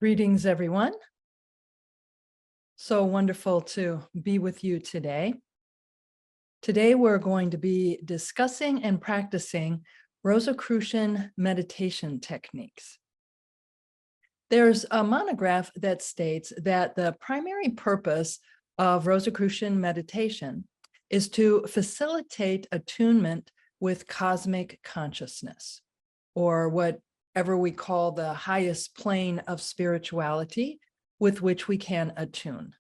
Greetings, everyone. So wonderful to be with you today. Today, we're going to be discussing and practicing Rosicrucian meditation techniques. There's a monograph that states that the primary purpose of Rosicrucian meditation is to facilitate attunement with cosmic consciousness, or whatever we call the highest plane of spirituality with which we can attune.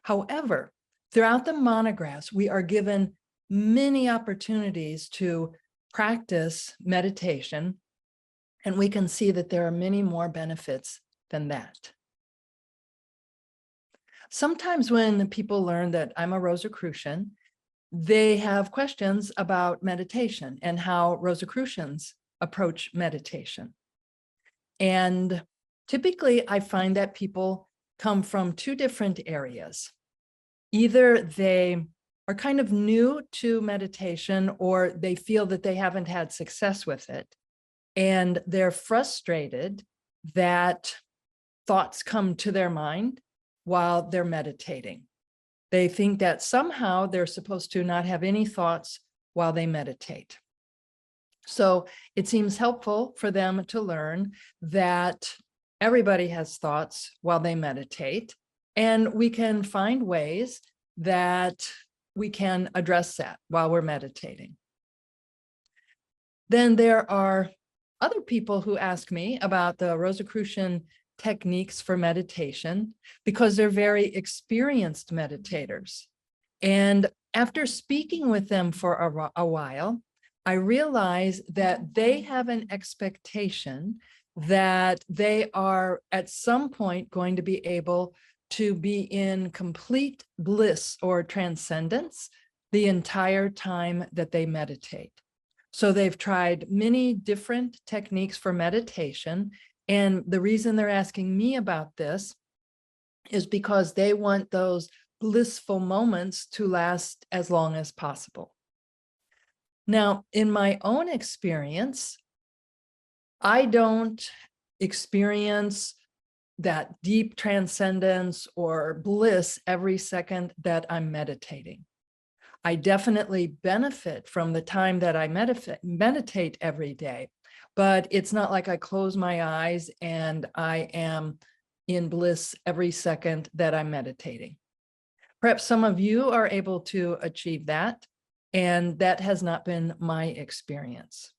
However, throughout the monographs, we are given many opportunities to practice meditation, and we can see that there are many more benefits than that. Sometimes when people learn that I'm a Rosicrucian, they have questions about meditation and how Rosicrucians approach meditation. And typically, I find that people come from two different areas. Either they are kind of new to meditation, or they feel that they haven't had success with it, and they're frustrated that thoughts come to their mind while they're meditating. They think that somehow they're supposed to not have any thoughts while they meditate. So it seems helpful for them to learn that everybody has thoughts while they meditate, and we can find ways that we can address that while we're meditating. Then there are other people who ask me about the Rosicrucian techniques for meditation because they're very experienced meditators. And after speaking with them for a while, I realize that they have an expectation that they are at some point going to be able to be in complete bliss or transcendence the entire time that they meditate. So they've tried many different techniques for meditation. And the reason they're asking me about this is because they want those blissful moments to last as long as possible. Now, in my own experience, I don't experience that deep transcendence or bliss every second that I'm meditating. I definitely benefit from the time that I meditate every day, but it's not like I close my eyes and I am in bliss every second that I'm meditating. Perhaps some of you are able to achieve that, and that has not been my experience.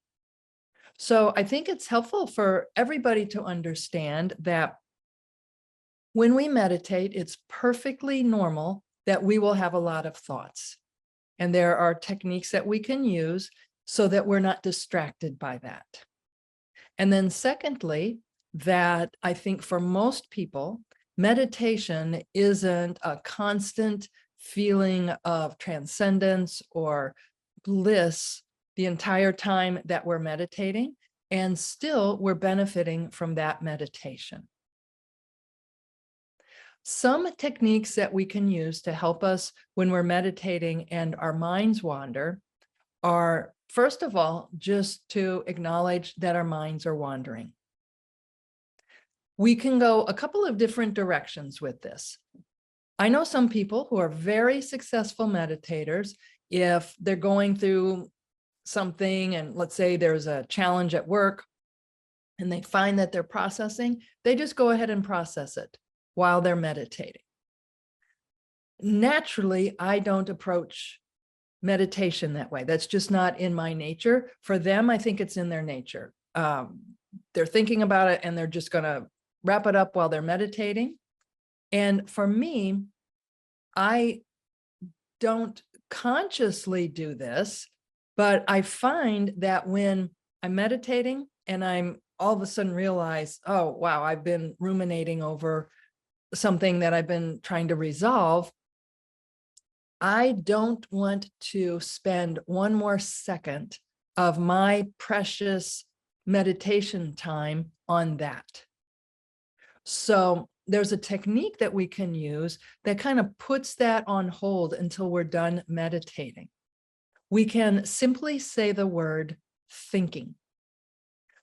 So I think it's helpful for everybody to understand that when we meditate, it's perfectly normal that we will have a lot of thoughts. And there are techniques that we can use so that we're not distracted by that. And then secondly, that I think for most people, meditation isn't a constant feeling of transcendence or bliss the entire time that we're meditating, and still we're benefiting from that meditation. Some techniques that we can use to help us when we're meditating and our minds wander are, first of all, just to acknowledge that our minds are wandering. We can go a couple of different directions with this. I know some people who are very successful meditators. If they're going through something, and let's say there's a challenge at work, and they find that they're processing, they just go ahead and process it while they're meditating. Naturally, I don't approach meditation that way. That's just not in my nature. For them, I think it's in their nature. They're thinking about it and they're just going to wrap it up while they're meditating. And for me, I don't consciously do this, but I find that when I'm meditating and I'm all of a sudden realize, oh, wow, I've been ruminating over something that I've been trying to resolve, I don't want to spend one more second of my precious meditation time on that. So there's a technique that we can use that kind of puts that on hold until we're done meditating. We can simply say the word thinking.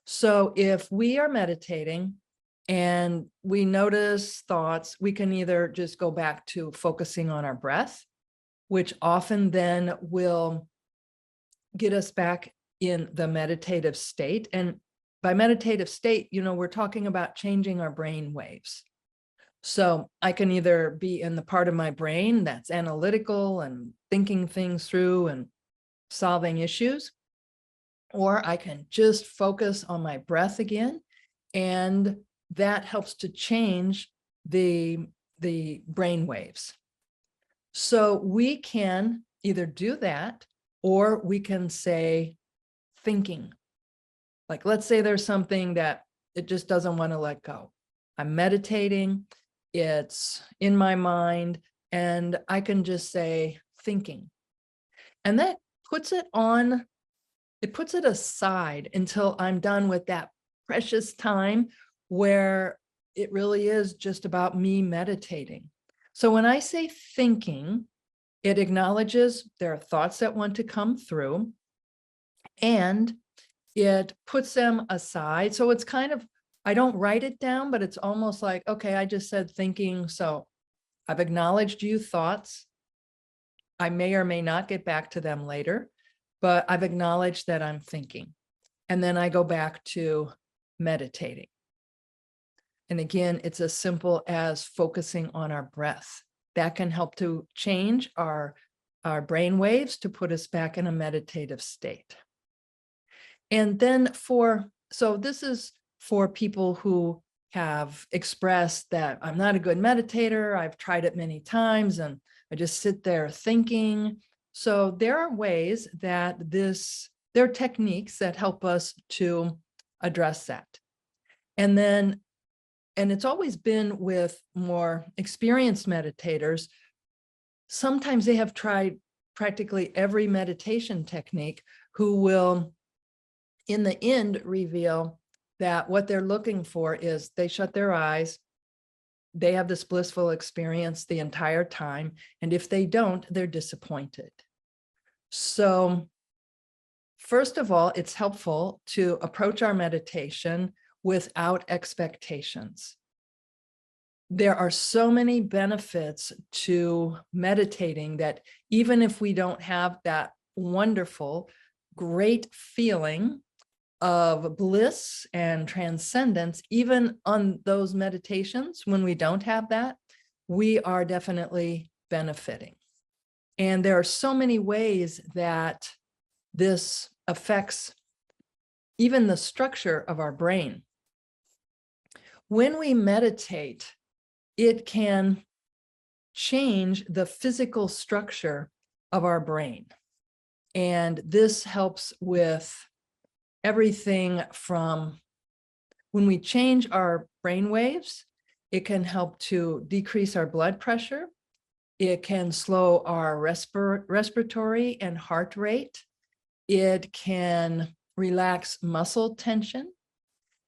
So if we are meditating and we notice thoughts, we can either just go back to focusing on our breath, which often then will get us back in the meditative state. And by meditative state, we're talking about changing our brain waves. So I can either be in the part of my brain that's analytical and thinking things through and solving issues, or I can just focus on my breath again. And that helps to change the brain waves. So we can either do that, or we can say thinking. Like, let's say there's something that it just doesn't want to let go. I'm meditating, it's in my mind, and I can just say thinking. And that puts it aside until I'm done with that precious time where it really is just about me meditating. So when I say thinking, it acknowledges there are thoughts that want to come through, and it puts them aside. So it's kind of, I don't write it down, but it's almost like, okay, I just said thinking. So I've acknowledged you thoughts. I may or may not get back to them later, but I've acknowledged that I'm thinking. And then I go back to meditating. And again, it's as simple as focusing on our breath. That can help to change our brain waves to put us back in a meditative state. And then so this is for people who have expressed that I'm not a good meditator, I've tried it many times, and I just sit there thinking. So there are ways that there are techniques that help us to address that. And it's always been with more experienced meditators. Sometimes they have tried practically every meditation technique, who will, in the end, reveal that what they're looking for is they shut their eyes, they have this blissful experience the entire time, and if they don't, they're disappointed. So first of all, it's helpful to approach our meditation without expectations. There are so many benefits to meditating that even if we don't have that wonderful, great feeling of bliss and transcendence, even on those meditations, when we don't have that, we are definitely benefiting. And there are so many ways that this affects even the structure of our brain. When we meditate, it can change the physical structure of our brain. And this helps with everything from when we change our brain waves, it can help to decrease our blood pressure. It can slow our respiratory and heart rate. It can relax muscle tension.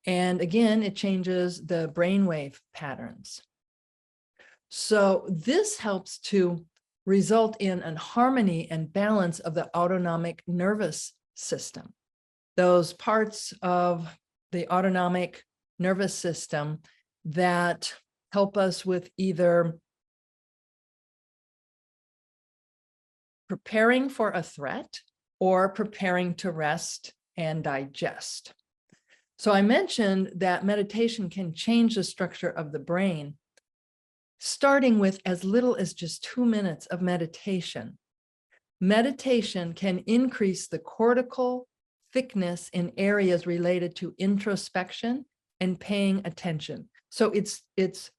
And again, it changes the brainwave patterns. So this helps to result in a harmony and balance of the autonomic nervous system. Those parts of the autonomic nervous system that help us with either preparing for a threat or preparing to rest and digest. So I mentioned that meditation can change the structure of the brain, starting with as little as just 2 minutes of meditation. Meditation can increase the cortical thickness in areas related to introspection and paying attention. So it's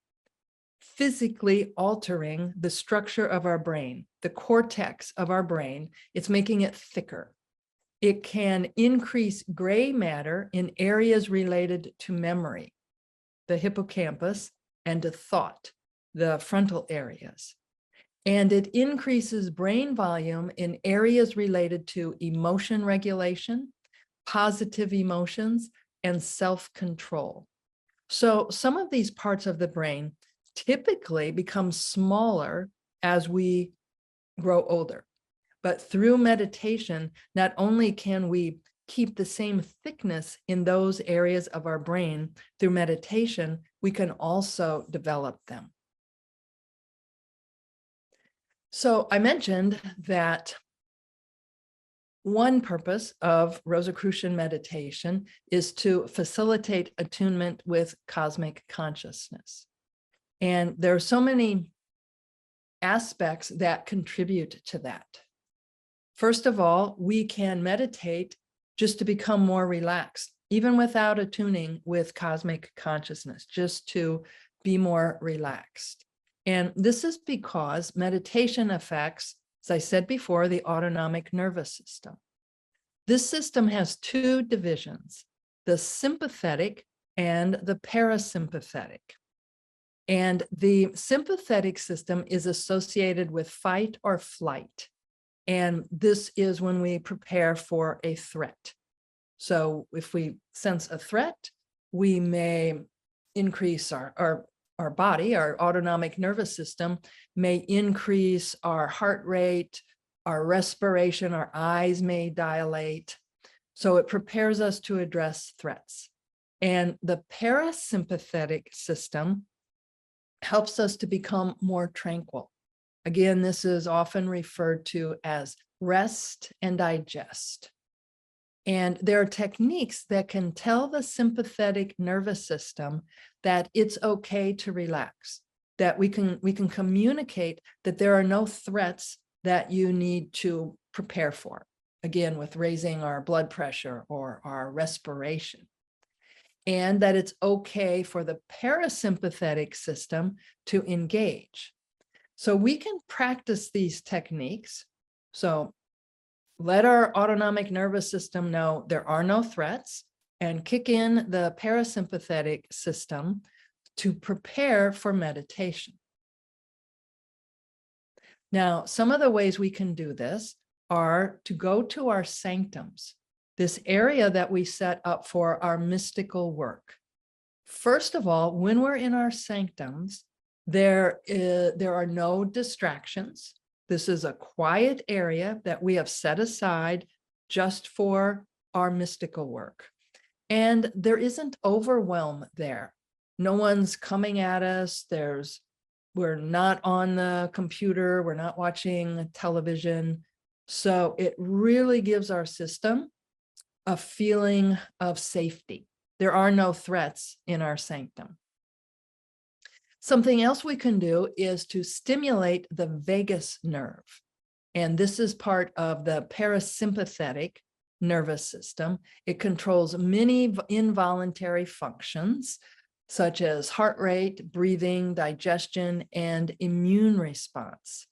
physically altering the structure of our brain, the cortex of our brain. It's making it thicker. It can increase gray matter in areas related to memory, the hippocampus, and to thought, the frontal areas. And it increases brain volume in areas related to emotion regulation, positive emotions, and self-control. So some of these parts of the brain typically become smaller as we grow older. But through meditation, not only can we keep the same thickness in those areas of our brain through meditation, we can also develop them. So I mentioned that one purpose of Rosicrucian meditation is to facilitate attunement with cosmic consciousness. And there are so many aspects that contribute to that. First of all, we can meditate just to become more relaxed, even without attuning with cosmic consciousness, just to be more relaxed. And this is because meditation affects, as I said before, the autonomic nervous system. This system has two divisions, the sympathetic and the parasympathetic. And the sympathetic system is associated with fight or flight. And this is when we prepare for a threat. So if we sense a threat, we may increase our body, our autonomic nervous system may increase our heart rate, our respiration, our eyes may dilate. So it prepares us to address threats. And the parasympathetic system helps us to become more tranquil. Again, this is often referred to as rest and digest. And there are techniques that can tell the sympathetic nervous system that it's okay to relax, that we can communicate that there are no threats that you need to prepare for. Again, with raising our blood pressure or our respiration. And that it's okay for the parasympathetic system to engage. So we can practice these techniques. So let our autonomic nervous system know there are no threats and kick in the parasympathetic system to prepare for meditation. Now, some of the ways we can do this are to go to our sanctums, this area that we set up for our mystical work. First of all, when we're in our sanctums, there are no distractions. This is a quiet area that we have set aside just for our mystical work. And there isn't overwhelm there. No one's coming at us. We're not on the computer. We're not watching television. So it really gives our system a feeling of safety. There are no threats in our sanctum. Something else we can do is to stimulate the vagus nerve. And this is part of the parasympathetic nervous system. It controls many involuntary functions, such as heart rate, breathing, digestion, and immune response.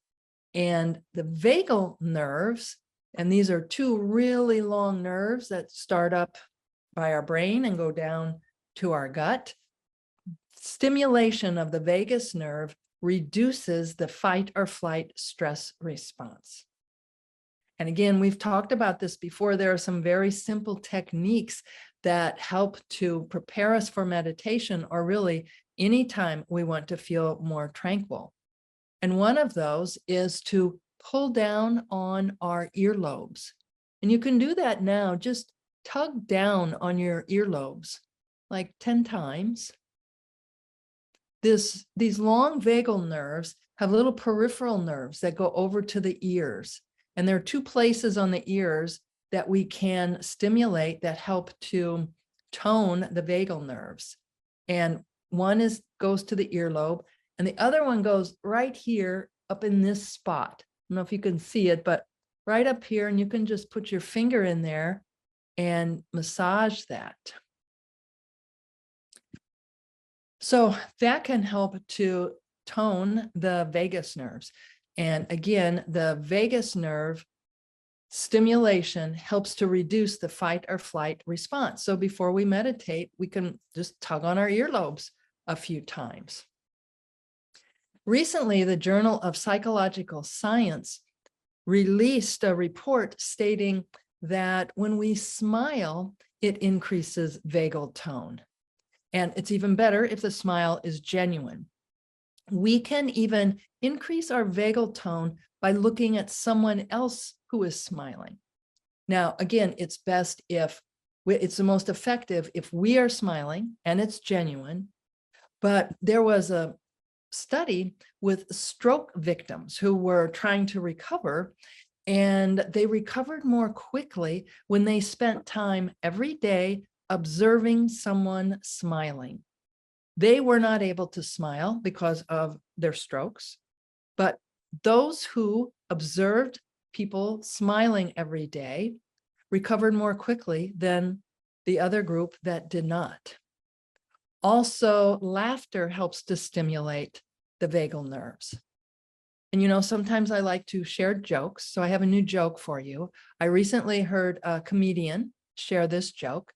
And the vagal nerves, and these are two really long nerves that start up by our brain and go down to our gut. Stimulation of the vagus nerve reduces the fight or flight stress response. And again, we've talked about this before. There are some very simple techniques that help to prepare us for meditation, or really anytime we want to feel more tranquil. And one of those is to pull down on our earlobes. And you can do that now. Just tug down on your earlobes like 10 times. These long vagal nerves have little peripheral nerves that go over to the ears. And there are two places on the ears that we can stimulate that help to tone the vagal nerves. And one goes to the earlobe, and the other one goes right here up in this spot. I don't know if you can see it, but right up here, and you can just put your finger in there and massage that. So that can help to tone the vagus nerves. And again, the vagus nerve stimulation helps to reduce the fight or flight response. So before we meditate, we can just tug on our earlobes a few times. Recently, the Journal of Psychological Science released a report stating that when we smile, it increases vagal tone. And it's even better if the smile is genuine. We can even increase our vagal tone by looking at someone else who is smiling. Now, again, it's best if it's the most effective if we are smiling and it's genuine. But there was a study with stroke victims who were trying to recover, and they recovered more quickly when they spent time every day observing someone smiling. They were not able to smile because of their strokes, but those who observed people smiling every day recovered more quickly than the other group that did not. Also, laughter helps to stimulate the vagal nerves. And sometimes I like to share jokes. So I have a new joke for you. I recently heard a comedian share this joke.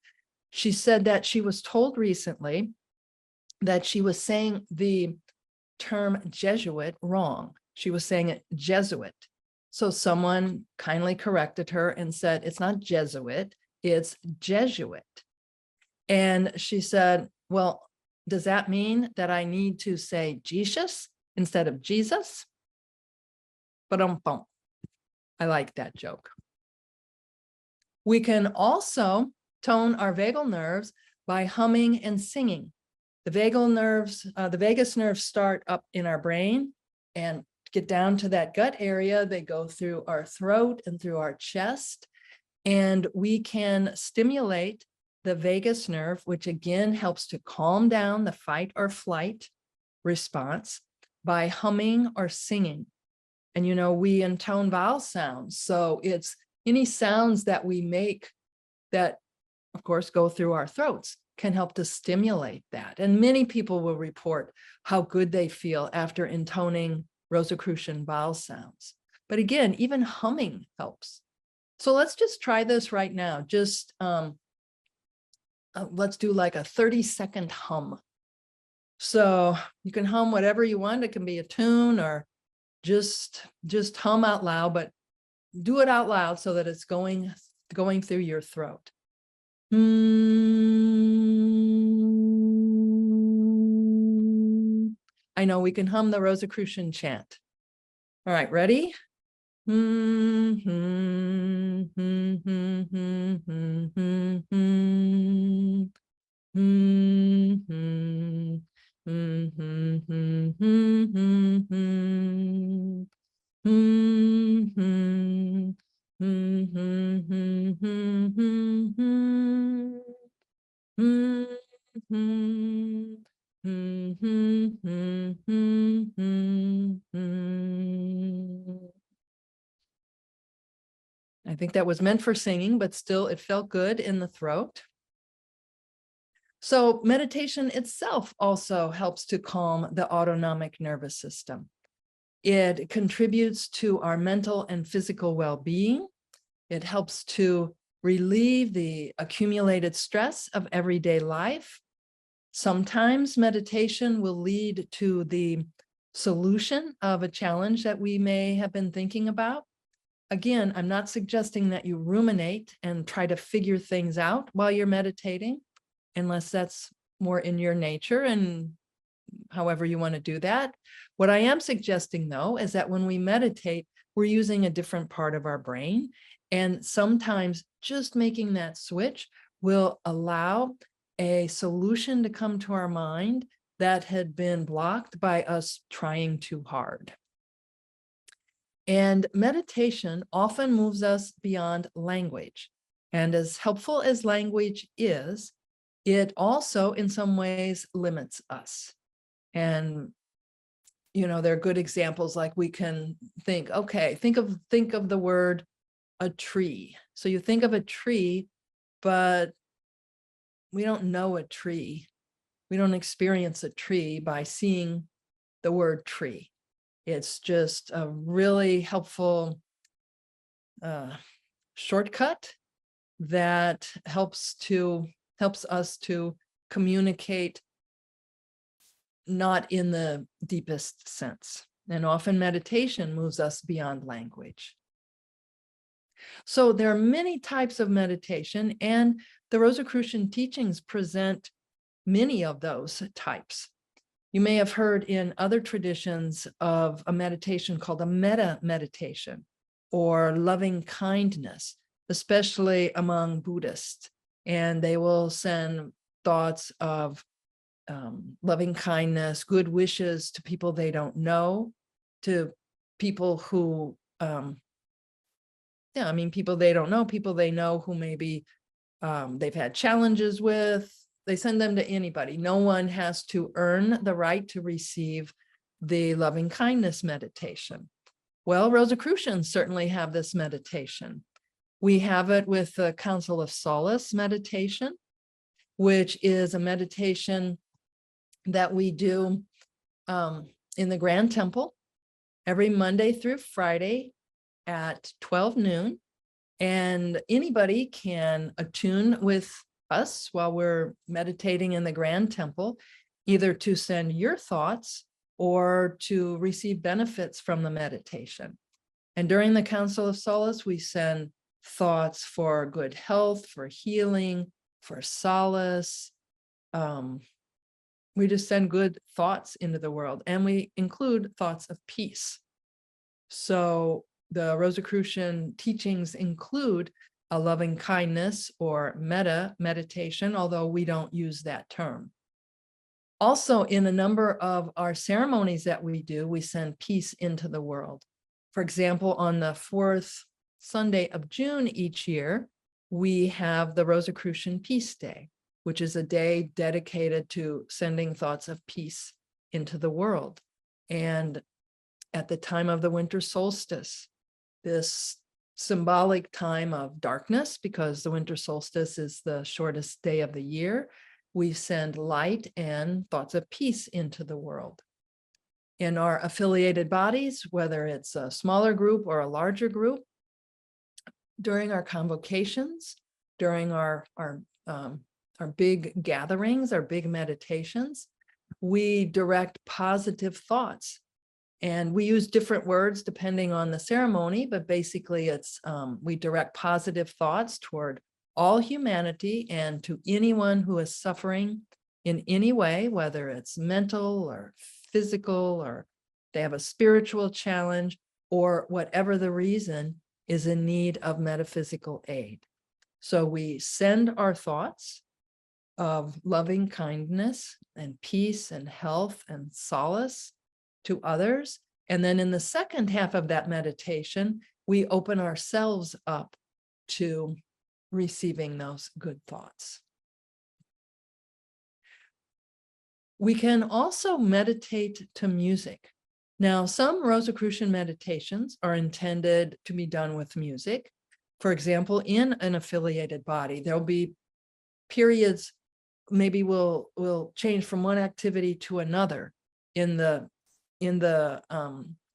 She said that she was told recently that she was saying the term Jesuit wrong. She was saying it Jesuit. So someone kindly corrected her and said, it's not Jesuit, it's Jesuit. And she said, well, does that mean that I need to say Jesus instead of Jesus? But I like that joke. We can also tone our vagal nerves by humming and singing. The vagus nerves start up in our brain and get down to that gut area. They go through our throat and through our chest. And we can stimulate the vagus nerve, which again helps to calm down the fight or flight response by humming or singing. And we intone vowel sounds. So it's any sounds that we make that, of course, go through our throats can help to stimulate that. And many people will report how good they feel after intoning Rosicrucian vowel sounds. But again, even humming helps. So let's just try this right now. Just let's do like a 30-second hum. So you can hum whatever you want. It can be a tune or just hum out loud, but do it out loud so that it's going through your throat. I know we can hum the Rosicrucian chant. All right, ready? I think that was meant for singing, but still it felt good in the throat. So meditation itself also helps to calm the autonomic nervous system. It contributes to our mental and physical well-being. It helps to relieve the accumulated stress of everyday life. Sometimes meditation will lead to the solution of a challenge that we may have been thinking about. Again, I'm not suggesting that you ruminate and try to figure things out while you're meditating, unless that's more in your nature and however you want to do that. What I am suggesting, though, is that when we meditate, we're using a different part of our brain. And sometimes just making that switch will allow a solution to come to our mind that had been blocked by us trying too hard. And meditation often moves us beyond language. And as helpful as language is, it also in some ways limits us. And there are good examples, like we can think, okay, think of the word a tree. So you think of a tree, but we don't know a tree. We don't experience a tree by seeing the word tree. It's just a really helpful shortcut that helps us to communicate not in the deepest sense. And often meditation moves us beyond language. So there are many types of meditation, and the Rosicrucian teachings present many of those types. You may have heard in other traditions of a meditation called a metta meditation or loving kindness. especially among Buddhists, and they will send thoughts of loving kindness, good wishes to people they don't know, to people who, people they don't know, people they know who maybe they've had challenges with. They send them to anybody. No one has to earn the right to receive the loving kindness meditation. Well, Rosicrucians certainly have this meditation. We have it with the Council of Solace meditation, which is a meditation that we do in the Grand Temple every Monday through Friday at 12 noon. And anybody can attune with us while we're meditating in the Grand Temple, either to send your thoughts or to receive benefits from the meditation. And during the Council of Solace, we send thoughts for good health, for healing, for solace. We just send good thoughts into the world, and we include thoughts of peace. So the Rosicrucian teachings include a loving kindness or metta meditation, although we don't use that term. Also, in a number of our ceremonies that we do, we send peace into the world. For example, on the fourth Sunday of June each year, we have the Rosicrucian Peace Day, which is a day dedicated to sending thoughts of peace into the world. And at the time of the winter solstice, this symbolic time of darkness, because the winter solstice is the shortest day of the year, we send light and thoughts of peace into the world. In our affiliated bodies, whether it's a smaller group or a larger group, during our convocations, during our big gatherings, our big meditations, we direct positive thoughts. And we use different words depending on the ceremony, but basically it's we direct positive thoughts toward all humanity and to anyone who is suffering in any way, whether it's mental or physical, or they have a spiritual challenge, or whatever the reason, is in need of metaphysical aid. So we send our thoughts of loving kindness and peace and health and solace to others. And then in the second half of that meditation, we open ourselves up to receiving those good thoughts. We can also meditate to music. Now, some Rosicrucian meditations are intended to be done with music. For example, in an affiliated body, there'll be periods, maybe we'll change from one activity to another in the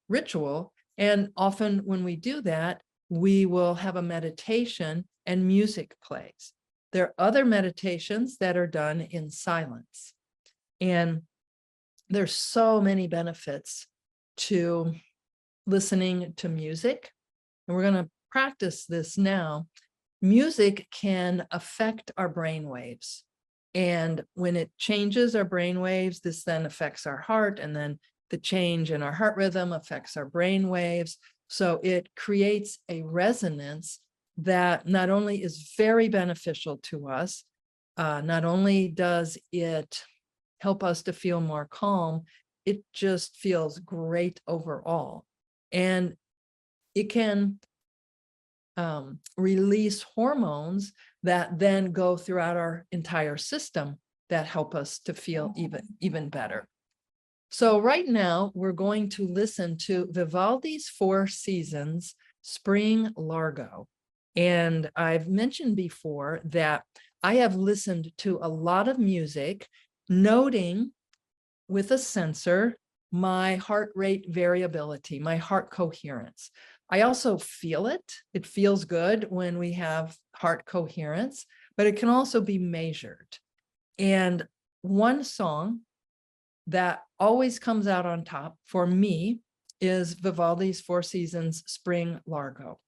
ritual. And often when we do that, we will have a meditation and music plays. There are other meditations that are done in silence. And there's so many benefits to listening to music. And we're going to practice this now. Music can affect our brain waves. And when it changes our brain waves, this then affects our heart, and then the change in our heart rhythm affects our brain waves. So it creates a resonance that not only is very beneficial to us, not only does it help us to feel more calm, it just feels great overall. And it can release hormones that then go throughout our entire system that help us to feel even better. So right now, we're going to listen to Vivaldi's Four Seasons, Spring Largo. And I've mentioned before that I have listened to a lot of music, noting with a sensor my heart rate variability, my heart coherence. I also feel it. It feels good when we have heart coherence, but it can also be measured. And one song that always comes out on top for me is Vivaldi's Four Seasons, Spring Largo.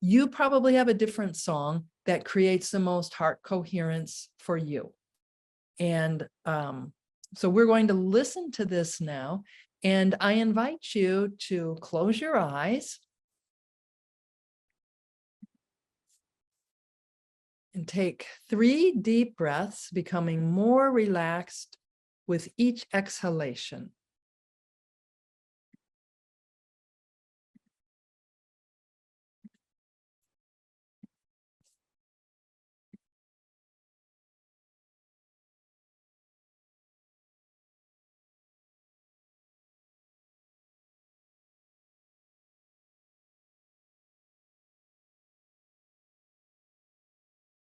You probably have a different song that creates the most heart coherence for you. And so we're going to listen to this now, and I invite you to close your eyes And take 3 deep breaths, becoming more relaxed with each exhalation.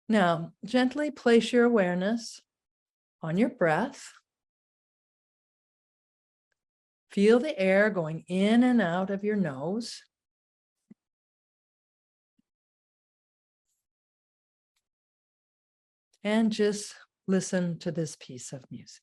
Now, gently place your awareness on your breath. Feel the air going in and out of your nose. And just listen to this piece of music.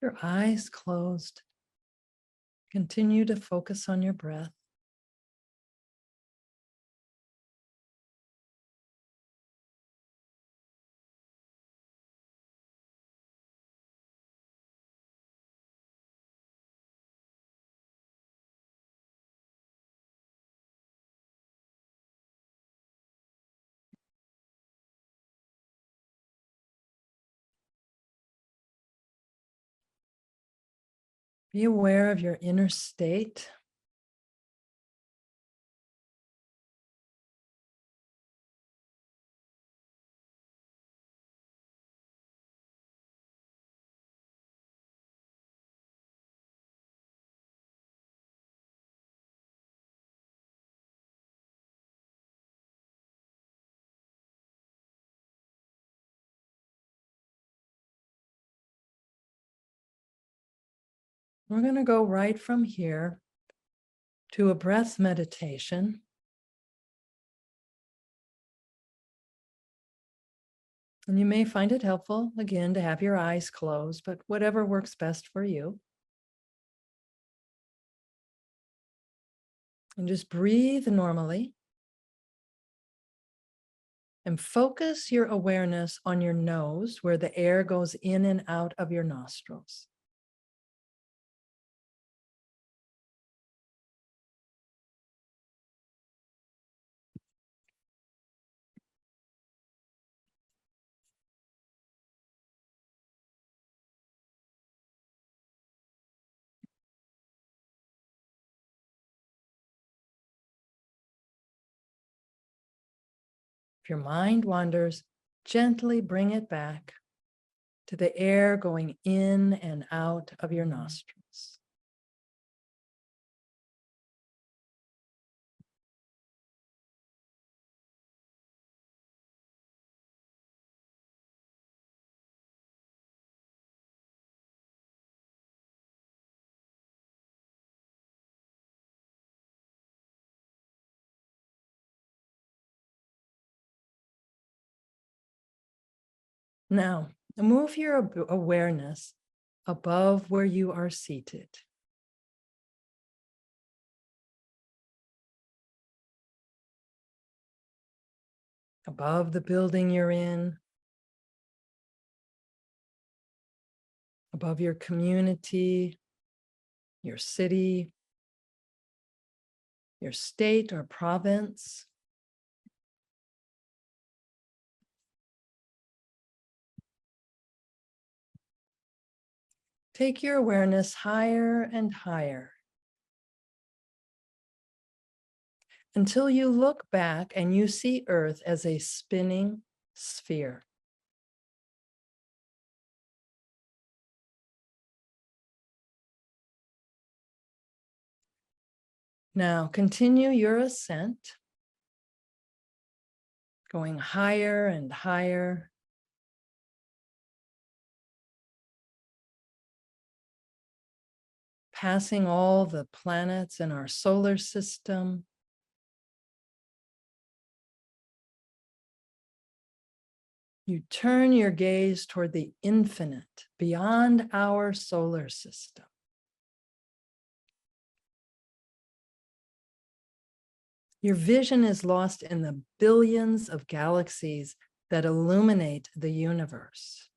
Your eyes closed. Continue to focus on your breath. Be aware of your inner state. We're going to go right from here to a breath meditation. And you may find it helpful, again, to have your eyes closed, but whatever works best for you. And just breathe normally. And focus your awareness on your nose, where the air goes in and out of your nostrils. If your mind wanders, gently bring it back to the air going in and out of your nostrils. Now, move your awareness above where you are seated. Above the building you're in, above your community, your city, your state or province. Take your awareness higher and higher until you look back and you see Earth as a spinning sphere. Now continue your ascent, going higher and higher. Passing all the planets in our solar system. You turn your gaze toward the infinite beyond our solar system. Your vision is lost in the billions of galaxies that illuminate the universe.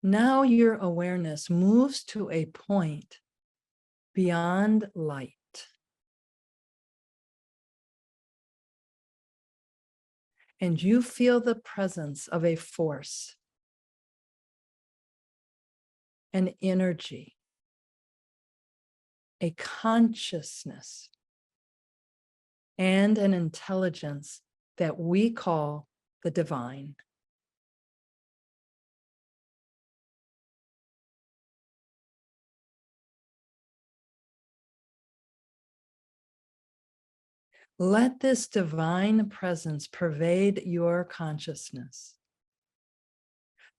Now your awareness moves to a point beyond light. And you feel the presence of a force, an energy, a consciousness, and an intelligence that we call the divine. Let this divine presence pervade your consciousness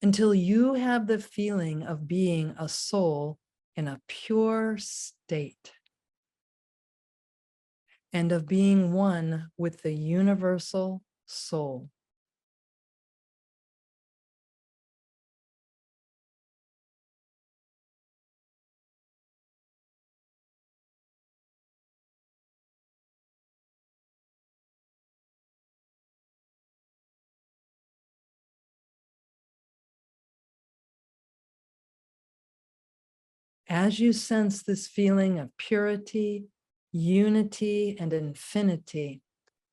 until you have the feeling of being a soul in a pure state and of being one with the universal soul. As you sense this feeling of purity, unity, and infinity,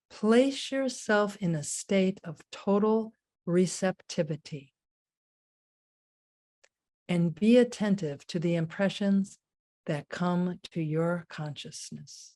place yourself in a state of total receptivity and be attentive to the impressions that come to your consciousness.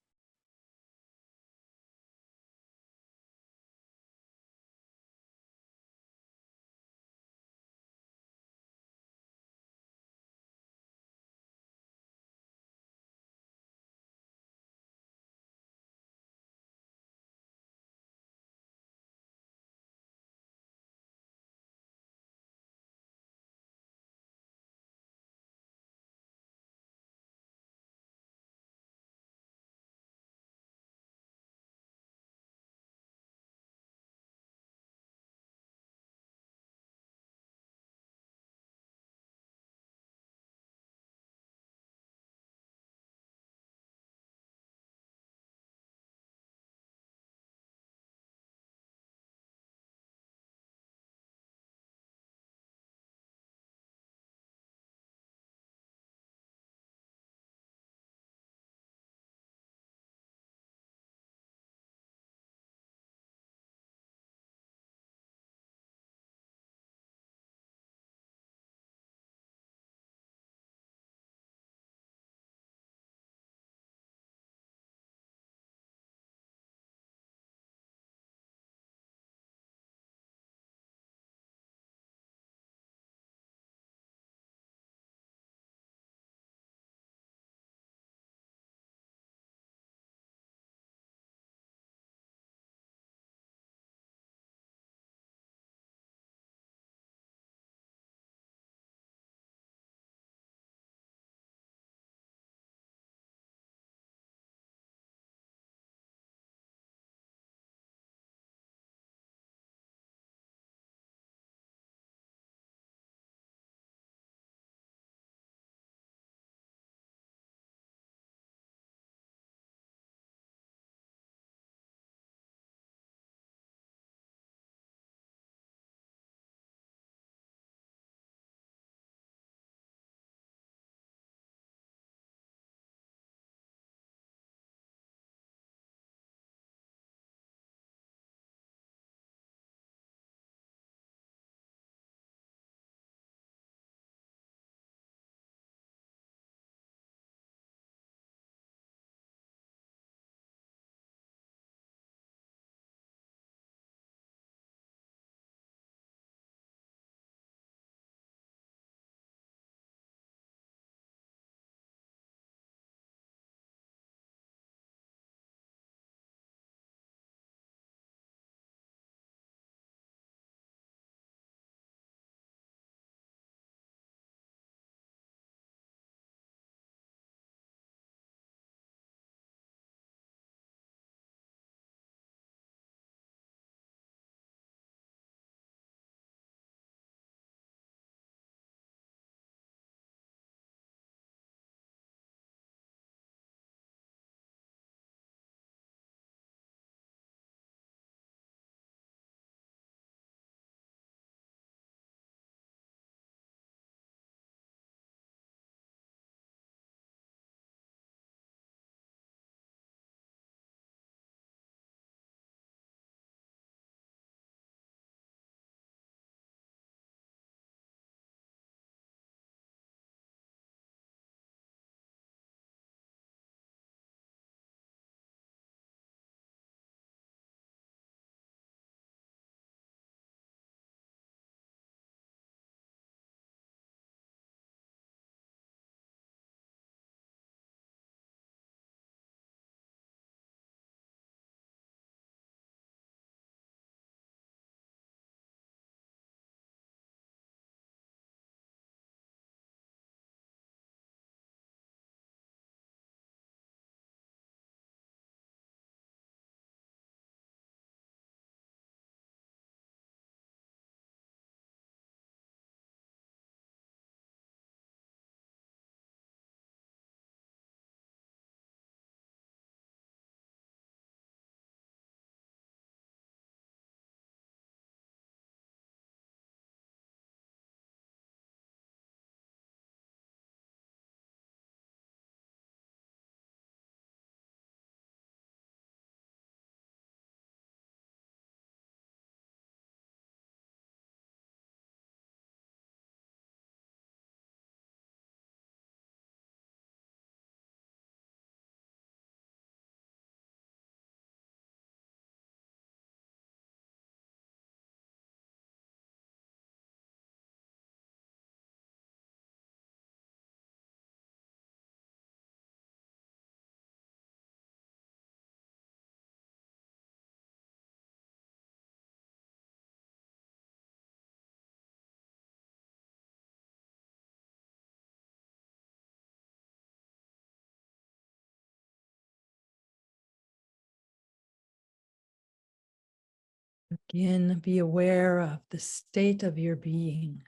Again, be aware of the state of your being.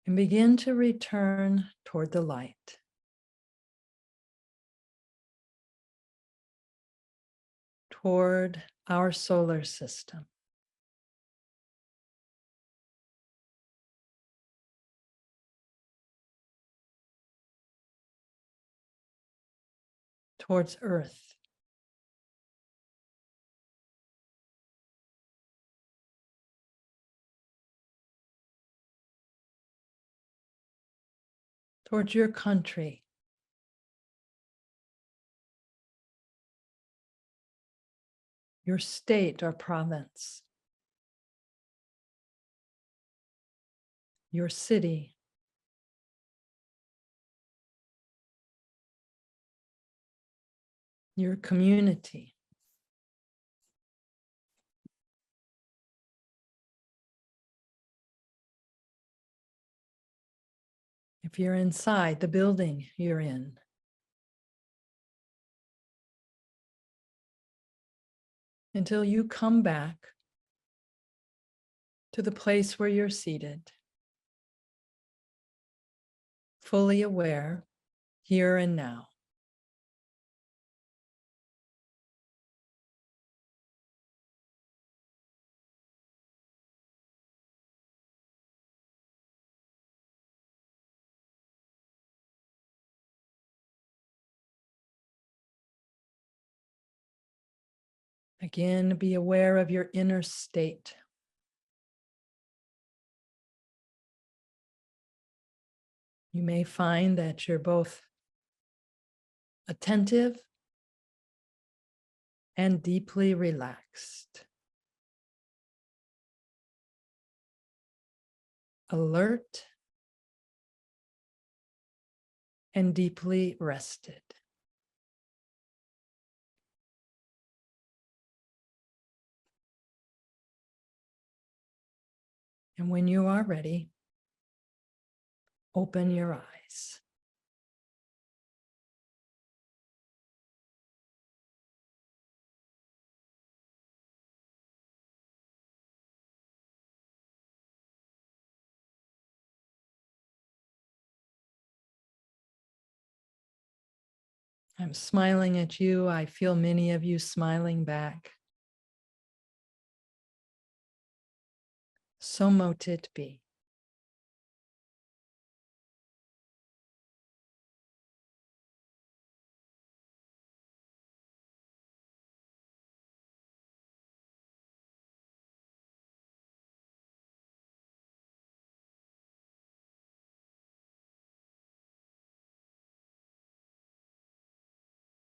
And begin to return toward the light. Toward our solar system. Towards Earth. Towards your country. Your state or province. Your city. Your community. If you're inside the building you're in. Until you come back to the place where you're seated, fully aware, here and now. Again, be aware of your inner state. You may find that you're both attentive and deeply relaxed, alert and deeply rested. And when you are ready, open your eyes. I'm smiling at you. I feel many of you smiling back. So mote it be.